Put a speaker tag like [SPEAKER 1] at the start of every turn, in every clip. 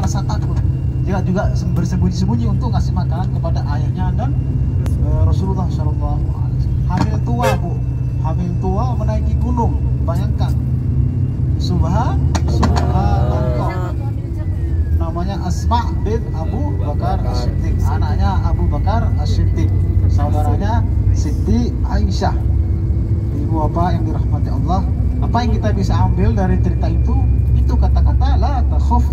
[SPEAKER 1] rasa takut. Dia juga bersembunyi-sembunyi untuk ngasih makanan kepada ayahnya dan Rasulullah SAW. Hamil tua bu, hamil tua menaiki gunung. Bayangkan, subhanallah. Namanya Asma bin Abu Bakar As-Siddiq, anaknya Abu Bakar As-Siddiq, saudaranya Siti Aisyah. Ibu bapak yang dirahmati Allah, apa yang kita bisa ambil dari cerita itu kata-kata la takhaf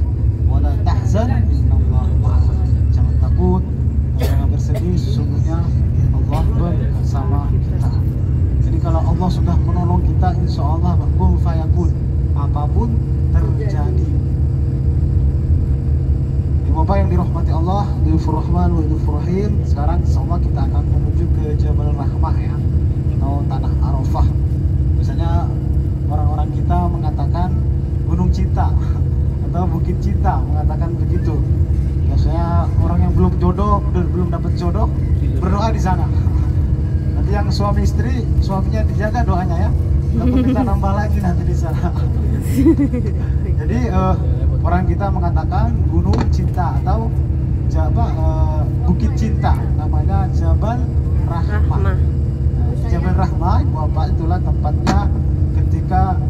[SPEAKER 1] wa la tahzan, innallaha ma'ana. Jangan takut, jangan bersedih, sesungguhnya Allah bersama kita. Jadi kalau Allah sudah menolong kita, insya Allah kun fayakun, apapun terjadi. Bapak yang dirahmati Allah, Dhul Rahman wa Dhul Rahim. Sekarang insyaallah kita akan menuju ke Jabal Rahmah ya, atau Tanah Arafah. Biasanya orang-orang kita mengatakan Gunung Cinta atau Bukit Cinta, mengatakan begitu. Biasanya orang yang belum jodoh, belum dapat jodoh, berdoa di sana. Nanti yang suami istri, suaminya dijaga doanya ya. Takut kita nambah lagi nanti di sana. Jadi orang kita mengatakan Gunung Cinta atau Bukit Cinta, namanya Jabal Rahmah. Jabal Rahmah, bapak, itulah tempatnya ketika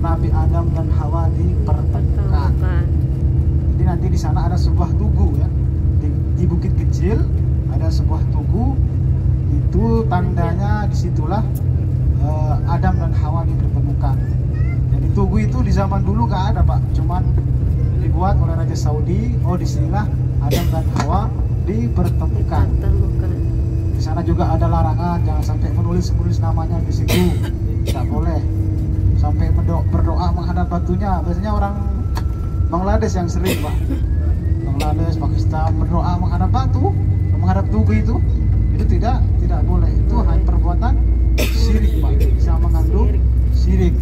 [SPEAKER 1] Nabi Adam dan Hawa dipertemukan. Jadi nanti di sana ada sebuah tugu ya, di bukit kecil ada sebuah tugu. Itu tandanya disitulah Adam dan Hawa dipertemukan. Jadi tugu itu di zaman dulu gak ada pak, cuman dibuat oleh Raja Saudi. Oh, disinilah Adam dan Hawa dipertemukan. Di sana juga ada larangan, jangan sampai menulis namanya di situ, tidak boleh. Sampai berdoa menghadap batunya. Biasanya orang Bangladesh yang sering pak, Bangladesh, Pakistan berdoa menghadap batu, menghadap tugu itu tidak boleh. Itu hanya perbuatan syirik pak, bisa mengandung syirik.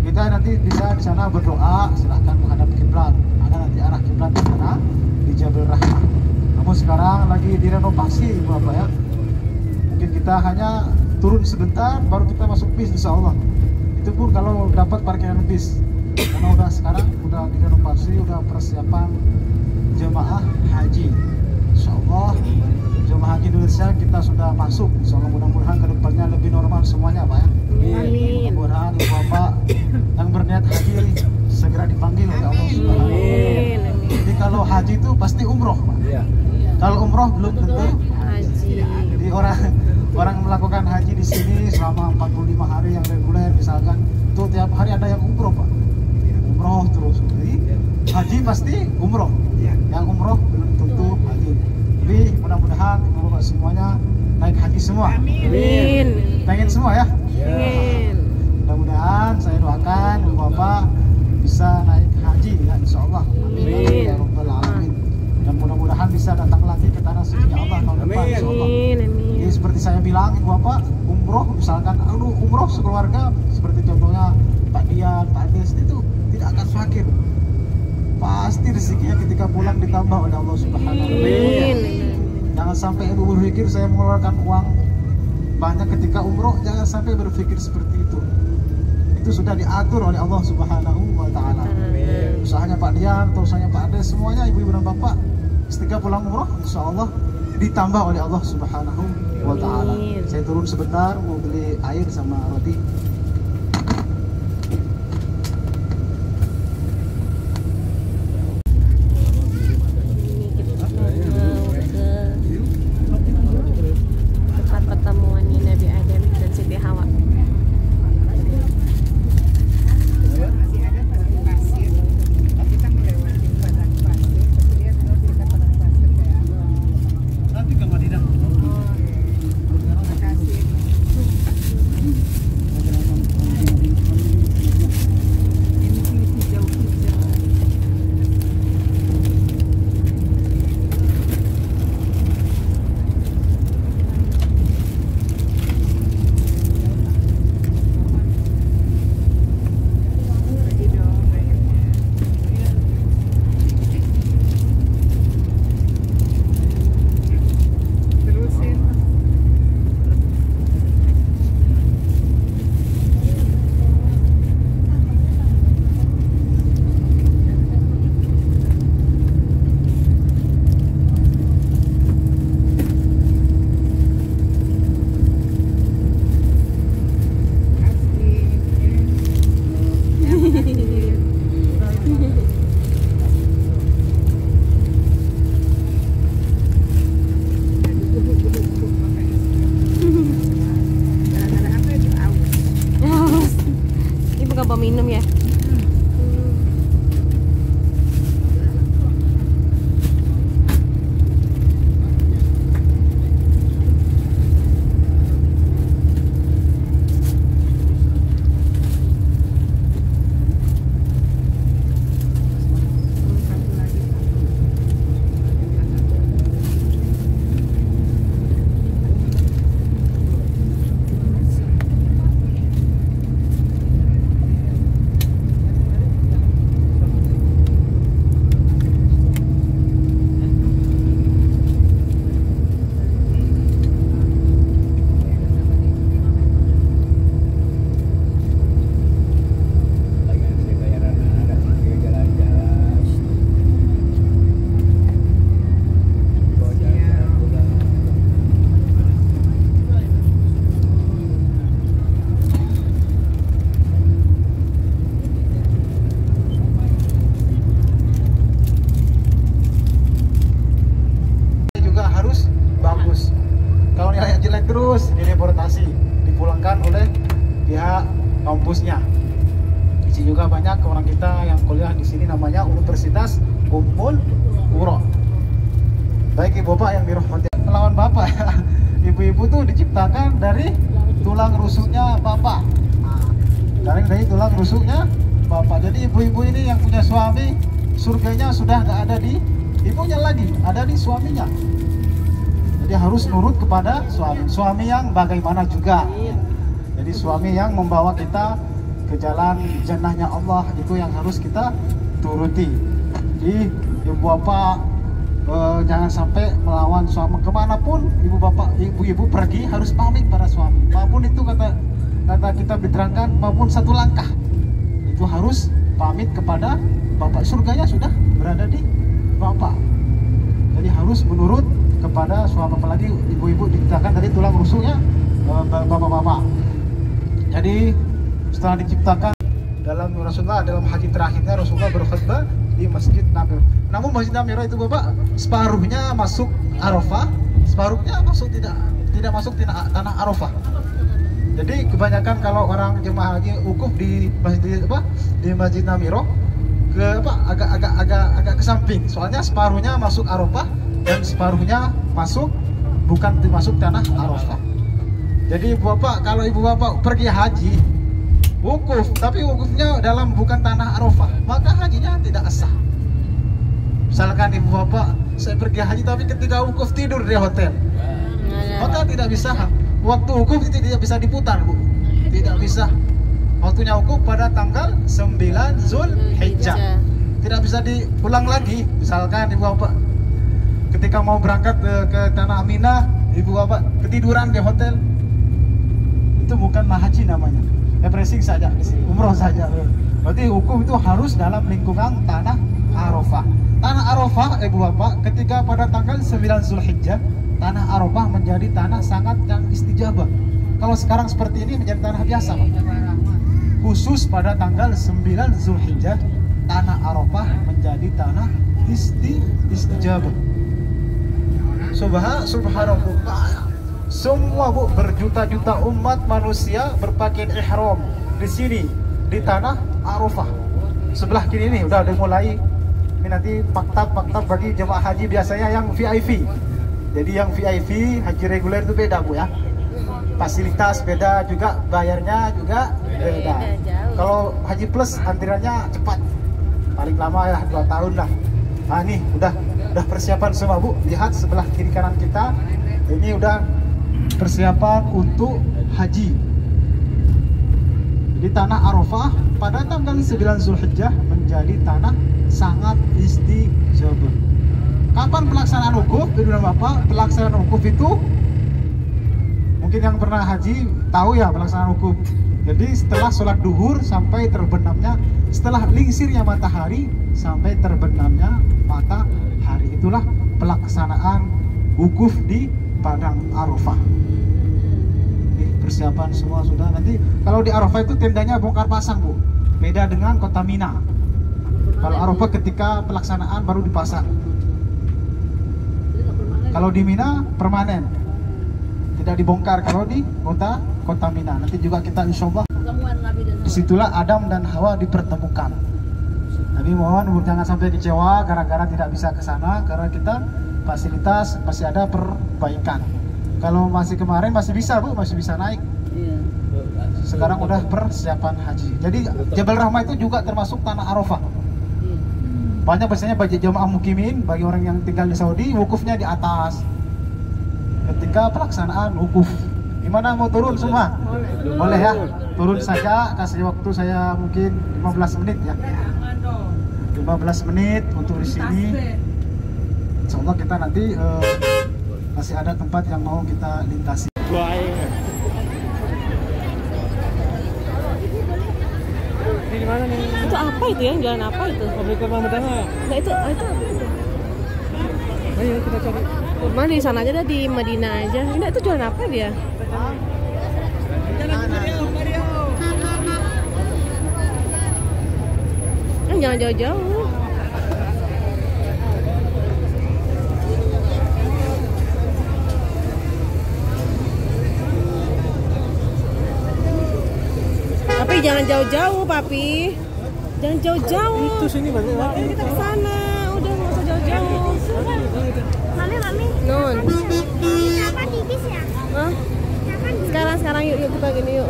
[SPEAKER 1] Kita nanti bisa di sana berdoa, silahkan menghadap kiblat. Ada nanti arah kiblat di sana di Jabal Rahmah. Namun sekarang lagi direnovasi bapak ya. Mungkin kita hanya turun sebentar, baru kita masuk bis insya Allah. Itu pun kalau dapat parkiran bis. Karena sekarang udah direnovasi, udah persiapan jemaah haji. Insya Allah jemaah haji Indonesia kita sudah masuk. Insya Allah mudah-mudahan kedepannya lebih normal semuanya pak ya.
[SPEAKER 2] Amin.
[SPEAKER 1] Mudah-mudahan bapak yang berniat haji segera dipanggil oleh Allah Subhanahu wa Ta'ala. Jadi kalau haji itu pasti umroh pak. Kalau umroh belum tentu
[SPEAKER 2] Haji.
[SPEAKER 1] Jadi orang melakukan haji di sini selama 45 hari yang reguler misalkan, itu tiap hari ada yang umroh pak, umroh terus. Jadi haji pasti umroh, yang umroh belum tentu haji. Jadi mudah-mudahan bapak semuanya naik haji semua.
[SPEAKER 2] Amin.
[SPEAKER 1] Pengen semua ya.
[SPEAKER 2] Amin.
[SPEAKER 1] Mudah-mudahan saya doakan bapak bisa naik haji ya insya Allah. Amin ya rabbal alamin. Dan mudah-mudahan bisa datang lagi ke tanah suci Allah tahun depan insya Allah. Jadi seperti saya bilang bapak, umroh misalkan umroh sekeluarga seperti contohnya Pak Dian, Pak Des, itu tidak akan fakir. Pasti rezekinya ketika pulang ditambah oleh Allah Subhanahu wa Ta'ala. Jangan sampai berpikir saya mengeluarkan uang banyak ketika umroh, jangan sampai berpikir seperti itu. Itu sudah diatur oleh Allah Subhanahu wa Ta'ala. Usahanya Pak Dian atau usahanya Pak Ades, semuanya ibu-ibu dan bapak ketika pulang umroh insya Allah ditambah oleh Allah Subhanahu wa Ta'ala. Saya turun sebentar mau beli air sama roti. sini namanya Universitas Ummul Qura. Baik ibu bapak yang dirahmati melawan bapak ya. Ibu-ibu tuh diciptakan dari tulang rusuknya bapak. Dari tulang rusuknya bapak. Jadi ibu-ibu ini yang punya suami, surganya sudah nggak ada di ibunya lagi, ada di suaminya. Jadi harus nurut kepada suami yang bagaimana juga. Jadi suami yang membawa kita ke jalan jannahnya Allah, itu yang harus kita turuti. Jadi ibu bapak jangan sampai melawan suami. Kemanapun ibu bapak, ibu-ibu pergi harus pamit pada suami. Maupun itu kata kita diterangkan, maupun satu langkah itu harus pamit kepada bapak. Surganya sudah berada di bapak. Jadi harus menurut kepada suami, apalagi ibu-ibu diciptakan dari tulang rusuknya bapak-bapak. Jadi setelah diciptakan dalam Rasulullah, dalam haji terakhirnya Rasulullah berkhutbah di Masjid Namiro. Namun Masjid Namiro itu bapak separuhnya masuk Arafah, separuhnya tidak masuk tanah Arafah. Jadi kebanyakan kalau orang jemaah haji wukuf di Masjid Namiro agak ke samping, soalnya separuhnya masuk Arafah dan separuhnya bukan masuk tanah Arafah. Jadi ibu bapak, kalau ibu bapak pergi haji wukuf, tapi wukufnya dalam bukan tanah Arafah, maka hajinya tidak sah. Misalkan ibu bapak, saya pergi haji tapi ketika wukuf tidur di hotel, maka tidak bisa. Waktu wukuf tidak bisa diputar, Bu. Tidak bisa. Waktunya wukuf pada tanggal 9 Zulhijjah. Tidak bisa diulang lagi. Misalkan ibu bapak ketika mau berangkat ke tanah Mina, ibu bapak ketiduran di hotel, itu bukanlah haji namanya. Refreshing saja di sini, umroh saja. Berarti hukum itu harus dalam lingkungan tanah Arafah. Tanah Arafah, ibu bapak, ketika pada tanggal 9 Zulhijjah, tanah Arafah menjadi tanah sangat yang istijabah. Kalau sekarang seperti ini menjadi tanah biasa, Pak. Khusus pada tanggal 9 Zulhijjah, tanah Arafah menjadi tanah istijabah. Subhanallah. Semua Bu, berjuta-juta umat manusia berpakaian ihram di sini di tanah Arafah. Sebelah kiri ini udah mulai ini nanti maktab bagi jemaah haji biasanya yang VIP. Jadi yang VIP haji reguler itu beda Bu ya. Fasilitas beda juga, bayarnya juga beda. Kalau haji plus antriannya cepat. Paling lama ya 2 tahun lah. Nah ini udah persiapan semua Bu. Lihat sebelah kiri kanan kita. Ini udah persiapan untuk haji di tanah Arafah pada tanggal 9 Zulhijjah menjadi tanah sangat istijabah. Kapan pelaksanaan wukuf? Bapak, pelaksanaan wukuf itu mungkin yang pernah haji tahu ya pelaksanaan wukuf. Jadi setelah sholat duhur sampai terbenamnya, setelah lingsirnya matahari sampai terbenamnya matahari, itulah pelaksanaan wukuf di Padang Arafah. Persiapan semua sudah. Nanti kalau di Arafah itu tendanya bongkar pasang Bu, beda dengan kota Mina. Kalau Arafah ketika pelaksanaan baru dipasang. Kalau di Mina permanen, tidak dibongkar. Kalau di kota Mina nanti juga kita insyaallah disitulah Adam dan Hawa dipertemukan. Tapi mohon jangan sampai kecewa gara-gara tidak bisa ke sana, karena kita fasilitas masih ada perbaikan. Kalau masih kemarin masih bisa Bu, masih bisa naik. Sekarang udah persiapan haji. Jadi Jabal Rahmah itu juga termasuk tanah Arafah. Banyak biasanya bagi jamaah mukimin, bagi orang yang tinggal di Saudi, wukufnya di atas. Ketika pelaksanaan wukuf, gimana mau turun semua? Boleh ya, turun saja. Kasih waktu saya mungkin 15 menit ya. 15 menit untuk di sini. Insyaallah kita nanti masih ada tempat yang mau kita lintasi.
[SPEAKER 2] Ini di mana nih? Itu apa itu ya? Jalan apa itu? Pabrik Kurma Mudahnya. Nah itu apa itu? Ayo kita cari. Kurma di sana aja dah, di Madinah aja. Ini itu jalan apa dia? Jangan jauh-jauh. Tapi jangan jauh-jauh, Papi. Jangan jauh-jauh.
[SPEAKER 1] Itu sini banyak lagi.
[SPEAKER 2] Ayo kita ke sana. Udah nggak usah jauh-jauh.
[SPEAKER 3] Mami.
[SPEAKER 2] Non.
[SPEAKER 3] Apa tipis ya?
[SPEAKER 2] Hah? Sekarang yuk kita gini yuk.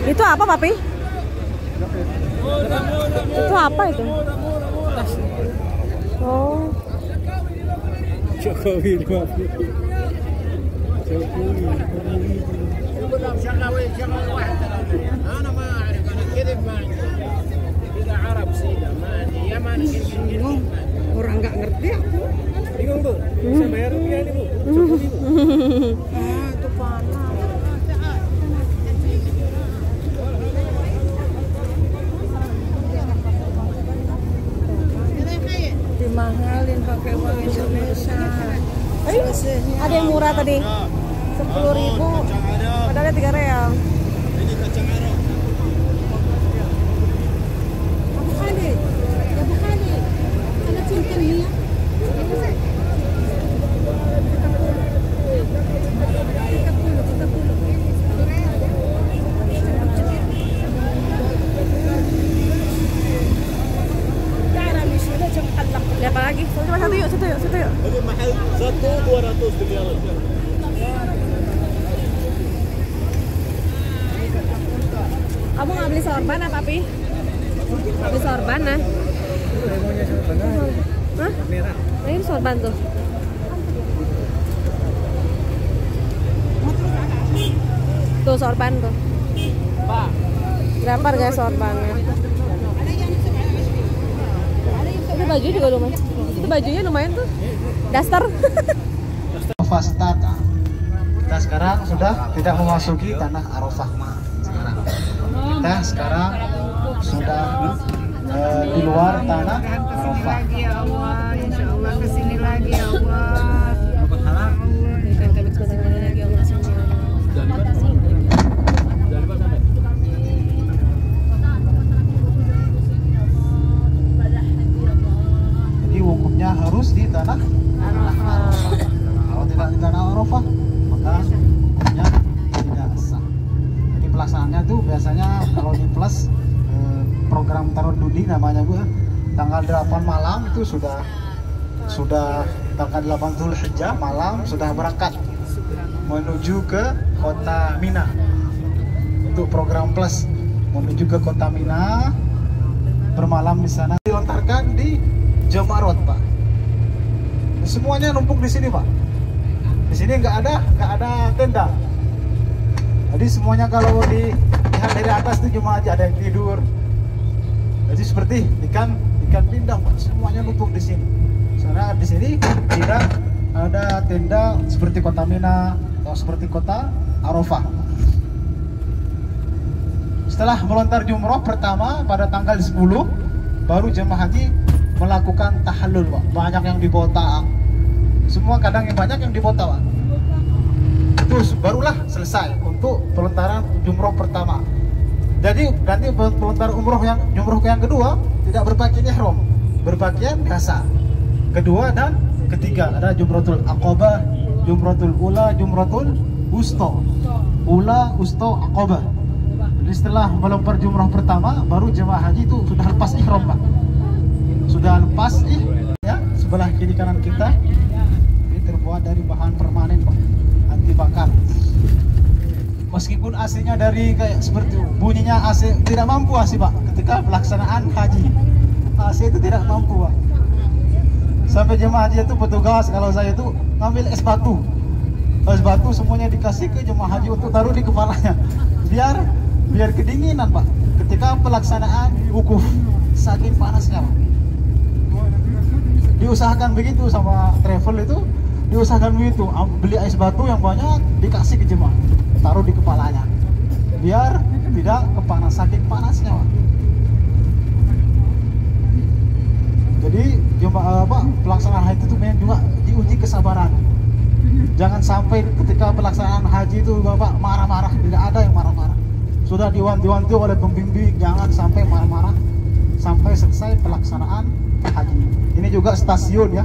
[SPEAKER 2] Itu apa, Papi? Itu apa itu? Oh.
[SPEAKER 1] Jokowi 50. Jokowi.
[SPEAKER 4] أنا ما أعرف أنا كذب ما عندي إذا عرب سيدا ما عندي يا ما
[SPEAKER 2] Bingung. Orang nggak ngerti aku.
[SPEAKER 1] Bingung tuh. Bisa bayar rupiah nih, Bu. Jokowi, Bu.
[SPEAKER 2] Itu panas.
[SPEAKER 3] Dimahalin pakai uang Indonesia.
[SPEAKER 2] Ada yang murah tadi. 10.000. Padahal 3 real.
[SPEAKER 4] ini kacang merah
[SPEAKER 2] Lihat apa lagi? Satu yuk.
[SPEAKER 4] هذه محل زيتو 200 ريال
[SPEAKER 2] Kamu nggak beli sorban apa, Pi? Beli sorban nah?
[SPEAKER 1] Maunya sorban.
[SPEAKER 2] Hah?
[SPEAKER 1] Merah.
[SPEAKER 2] Nah, ini sorban tuh. Tuh sorban tuh. Berapa harga sorbannya? Itu baju juga lumayan. Itu bajunya lumayan tuh. Daster.
[SPEAKER 1] Fastata. Kita sekarang sudah tidak memasuki tanah Arafah. Kita sekarang sudah di luar tanah Arafah.
[SPEAKER 3] Ya Allah, insya Allah kesini lagi ya Allah.
[SPEAKER 1] Jadi wukufnya harus di tanah Arafah. Kalau tidak di tanah Arafah, maka wukufnya tidak sah. Jadi pelaksanaannya tuh biasanya kalau di plus program Tarududi namanya gue tanggal 8 malam itu sudah tanggal 8 Zulhijjah malam sudah berangkat menuju ke kota Mina untuk program plus menuju ke kota Mina, bermalam di sana, dilontarkan di Jamarot, Pak. Semuanya numpuk di sini, Pak. Di sini nggak ada tenda. Jadi semuanya kalau dilihat dari atas itu cuma aja ada yang tidur. Jadi seperti ikan pindang, Pak. Semuanya numpuk di sini. Karena di sini tidak ada tenda seperti kota Mina atau seperti kota Arafah. Setelah melontar jumroh pertama pada tanggal 10, baru jemaah haji melakukan tahallul, Pak. Banyak yang dibota. Semua kadang yang banyak yang dibota, Pak. Terus barulah selesai untuk pelontaran jumroh pertama. Jadi nanti pelontar jumroh yang kedua tidak berpakaian ihram, berpakaian biasa. Kedua dan ketiga ada jumratul aqabah, jumratul ula, jumratul wusta. Ula, wusta, aqabah. Jadi setelah melempar jumrah pertama, baru jemaah haji itu sudah lepas ihram, Pak. Sudah lepas ya, sebelah kiri kanan kita ini terbuat dari bahan permanen, Pak, anti bakar. Meskipun AC-nya dari kayak seperti bunyinya AC tidak mampu AC, Pak, ketika pelaksanaan haji. AC itu tidak mampu, Pak. Sampai jemaah haji itu petugas kalau saya itu ngambil es batu. Es batu semuanya dikasih ke jemaah haji untuk taruh di kepalanya. Biar kedinginan, Pak, ketika pelaksanaan wukuf. Saking panasnya, Pak. Diusahakan begitu sama travel itu, diusahakan begitu, beli es batu yang banyak dikasih ke jemaah, taruh di kepalanya biar tidak kepanas, saking panasnya, Pak. Jadi pelaksanaan haji itu memang juga diuji kesabaran. Jangan sampai ketika pelaksanaan haji itu Bapak marah-marah, tidak ada yang marah-marah. Sudah diwanti-wanti oleh pembimbing, jangan sampai marah-marah sampai selesai pelaksanaan haji. Ini juga stasiun ya,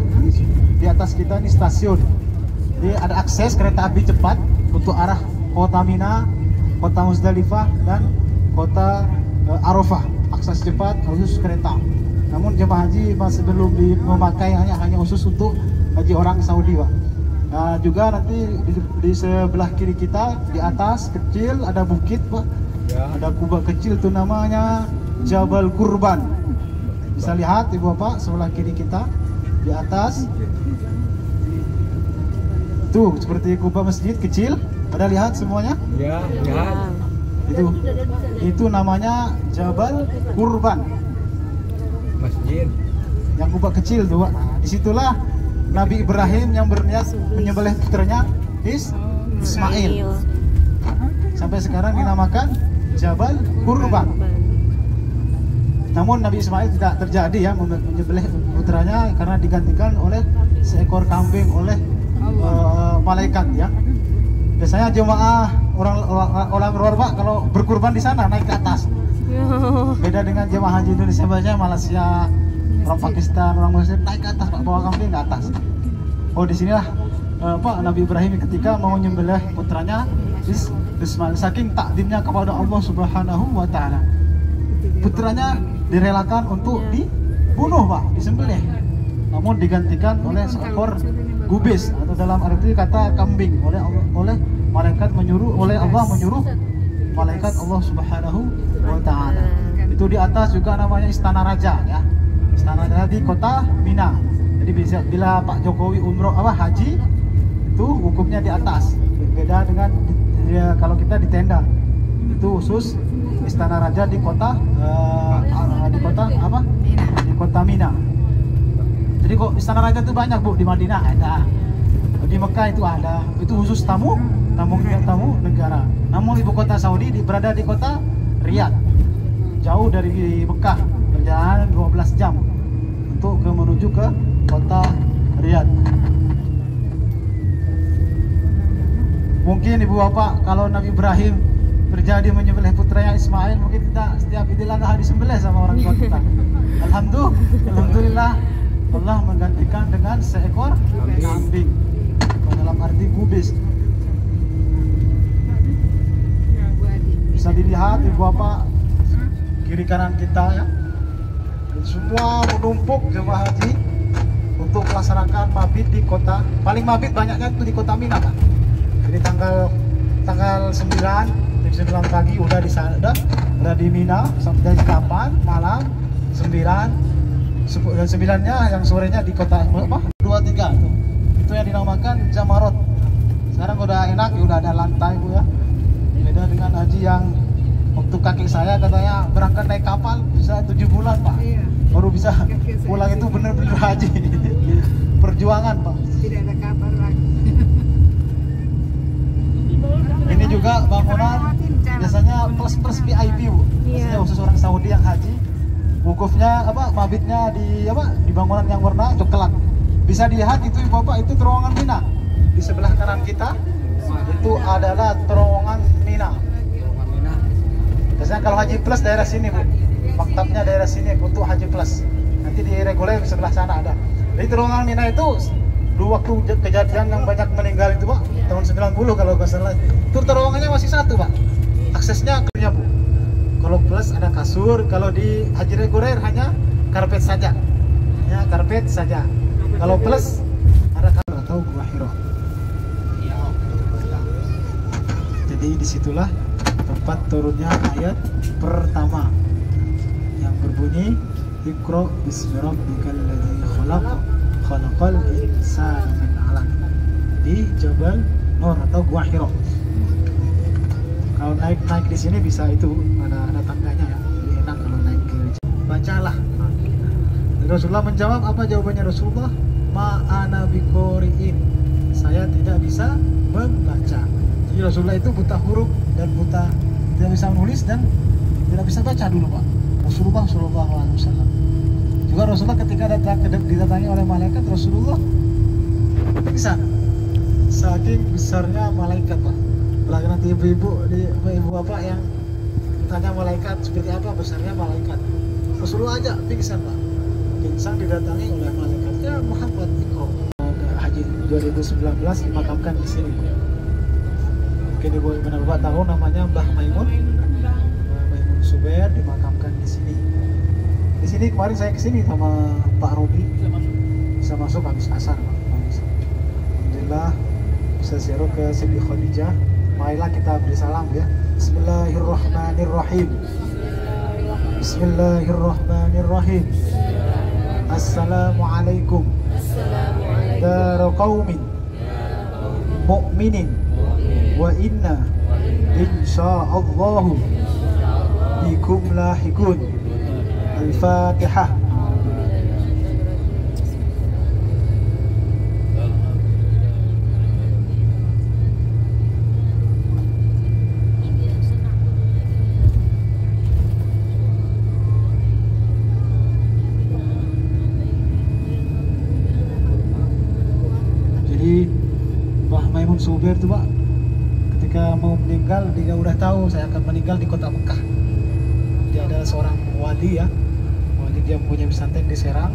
[SPEAKER 1] di atas kita ini stasiun. Jadi ada akses kereta api cepat untuk arah kota Mina, kota Muzdalifah, dan kota Arafah. Akses cepat khusus kereta. Namun jemaah haji masih belum memakai, hanya khusus untuk haji orang Saudi, Pak. Nah, juga nanti di sebelah kiri kita di atas kecil ada bukit, Pak. Ya. Ada kubah kecil itu namanya Jabal Kurban. Bisa lihat Ibu Bapak sebelah kiri kita di atas. Tuh seperti kubah masjid kecil. Ada lihat semuanya? Ya, ya. Itu namanya Jabal Kurban. Masjid. Yang kubah kecil tuh, Pak. Disitulah Nabi Ibrahim yang berniat menyembelih putranya Ismail. Sampai sekarang dinamakan Jabal Kurban. Namun Nabi Ismail tidak terjadi ya menyembelih putranya karena digantikan oleh seekor kambing oleh malaikat ya. Biasanya jemaah orang luar Pak kalau berkurban di sana naik ke atas. Beda dengan jemaah haji Indonesia, biasanya Malaysia, orang Pakistan, orang Muslim naik ke atas Pak, bawa kambing ke atas. Oh disinilah Pak Nabi Ibrahim ketika mau menyembelih putranya Ismail, saking takdimnya kepada Allah Subhanahu wa Ta'ala, putranya direlakan untuk dibunuh Pak, disembelih, namun digantikan oleh seekor gubis atau dalam arti kata kambing oleh malaikat oleh Allah menyuruh malaikat Allah Subhanahu wa Ta'ala. Itu di atas juga namanya Istana Raja ya. Istana Raja di kota Mina. Jadi bila Pak Jokowi umroh haji itu wukufnya di atas. Beda dengan kalau kita di tenda. Itu khusus Istana Raja di kota Di kota Mina. Jadi kok Istana Raja itu banyak Bu, di Madinah ada. Di Mekah itu ada. Itu khusus tamu negara. Namun ibu kota Saudi berada di kota Riyadh. Jauh dari Mekah, perjalanan 12 jam untuk menuju ke kota Riyadh. Mungkin Ibu Bapak kalau Nabi Ibrahim terjadi menyembelih putranya Ismail, mungkin kita setiap Idul Adha disembelih sama orang tua kita. Alhamdulillah Allah menggantikan dengan seekor kambing, dalam arti kubis. Bisa dilihat Ibu Bapak kiri kanan kita ya, semua menumpuk jemaah haji untuk melaksanakan mabit di kota, paling mabit banyaknya itu di kota Mina Pak. Jadi tanggal 9 jam 9 pagi udah di sana, udah di Mina sampai jam 8 malam 9 dan 9-nya yang sorenya di kota 23 tuh. Itu yang dinamakan Jamarot. Sekarang udah enak ya, udah ada lantai Bu ya. Beda dengan haji yang waktu kakek saya katanya berangkat naik kapal bisa 7 bulan Pak, baru bisa pulang. Itu bener-bener haji. Perjuangan Pak.
[SPEAKER 3] Tidak ada kabar lagi.
[SPEAKER 1] Ini juga bangunan biasanya plus VIP Bu. Biasanya khusus orang Saudi yang haji. Wukufnya mabitnya di bangunan yang warna coklat. Bisa dilihat itu Bapak, itu terowongan Mina. Di sebelah kanan kita itu adalah terowongan Mina. Biasanya kalau haji plus daerah sini Bu, maktabnya daerah sini untuk haji plus. Nanti di reguler sebelah sana ada. Jadi terowongan Mina itu dulu waktu kejadian yang banyak meninggal itu Pak, tahun 90 kalau nggak salah. Itu terowongannya masih satu Pak. Aksesnya kerja Bu. Kalau plus ada kasur, kalau di haji reguler hanya karpet saja. Ya, karpet saja. Kalau plus ada kasur atau gua Hiro. Jadi disitulah tempat turunnya ayat pertama yang berbunyi Iqra bismi rabbikal ladzi khalaq khalaqal insana min 'alaq di Jabal Nur atau Gua Hiro. Kalau naik di sini bisa itu ada tangganya ya, lebih enak kalau naik ke bacalah. Rasulullah menjawab, apa jawabannya Rasulullah? Ma'ana biqori'in, saya tidak bisa membaca. Jadi Rasulullah itu buta huruf dan buta, tidak bisa menulis dan tidak bisa baca dulu Pak. Rasulullah SAW. Juga Rasulullah ketika didatangi oleh malaikat, Rasulullah pingsan. Saking besarnya malaikat, Pak. Apalagi nanti ibu-ibu bapak yang tanya malaikat seperti apa besarnya malaikat. Rasulullah aja pingsan, Pak. Pingsan didatangi oleh malaikat. Ya Muhammad Ikro. Haji 2019 dimakamkan di sini. Mungkin ibu-ibu bapak tahu namanya Mbah Maimun. Maimun Suber dimakamkan di sini. Di sini kemarin saya kesini sama Pak Rudi. Bisa masuk habis asar, Pak. Alhamdulillah bisa ziarah ke Siti Khadijah. Marilah kita beri salam ya. Bismillahirrahmanirrahim. Bismillahirrahmanirrahim. Assalamualaikum. Daru qaumin mu'minin wa inna insyaallahu bikum lahikun. Al-Fatihah. Jadi Mbah Maimun Suber itu, Pak, ketika mau meninggal dia udah tahu saya akan meninggal di kota Mekah. Dia adalah seorang wali ya. Wali, dia punya pesantren di Serang.